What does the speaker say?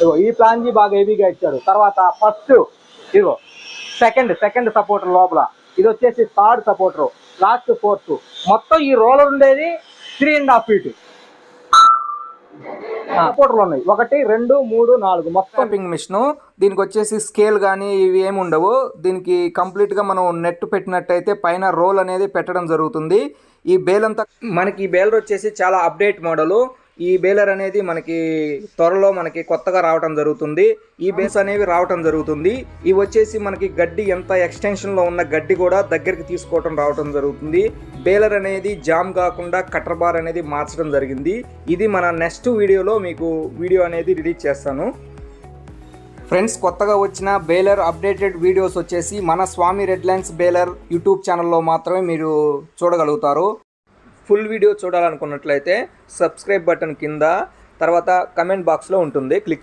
ఇగో ఈ ప్లాంజీ బాగా హెవీగా ఇచ్చాడు. తర్వాత ఫస్ట్ ఇగో సెకండ్ సపోర్టర్ లోపల, ఇది వచ్చేసి థర్డ్ సపోర్టర్, లాస్ట్ ఫోర్త్. మొత్తం ఈ రోలర్ ఉండేది 3.5 feet. సపోర్టర్లు ఉన్నాయి 1 2 3 4 మొత్తం. ట్యాపింగ్ మిషన్, దీనికి వచ్చేసి స్కేల్ కానీ ఇవి ఏమి ఉండవు. దీనికి కంప్లీట్గా మనం నెట్ పెట్టినట్టయితే పైన రోల్ అనేది పెట్టడం జరుగుతుంది. ఈ బేల్ అంతా మనకి, ఈ బేలర్ వచ్చేసి చాలా అప్డేట్ మోడలు. ఈ బేలర్ అనేది మనకి త్వరలో మనకి కొత్తగా రావడం జరుగుతుంది. ఈ బేస్ అనేవి రావడం జరుగుతుంది. ఇవి వచ్చేసి మనకి గడ్డి ఎంత ఎక్స్టెన్షన్లో ఉన్న గడ్డి కూడా దగ్గరికి తీసుకోవడం రావడం జరుగుతుంది. బేలర్ అనేది జామ్ కాకుండా కటర్ బార్ అనేది మార్చడం జరిగింది. ఇది మన నెక్స్ట్ వీడియోలో మీకు వీడియో అనేది రిలీజ్ చేస్తాను. ఫ్రెండ్స్, కొత్తగా వచ్చిన బేలర్ అప్డేటెడ్ వీడియోస్ వచ్చేసి మన స్వామి రెడ్ లైన్స్ బేలర్ యూట్యూబ్ ఛానల్లో మాత్రమే మీరు చూడగలుగుతారు. ఫుల్ వీడియో చూడాలనుకున్నట్లయితే సబ్స్క్రైబ్ బటన్ కింద, తర్వాత కమెంట్ బాక్స్లో ఉంటుంది, క్లిక్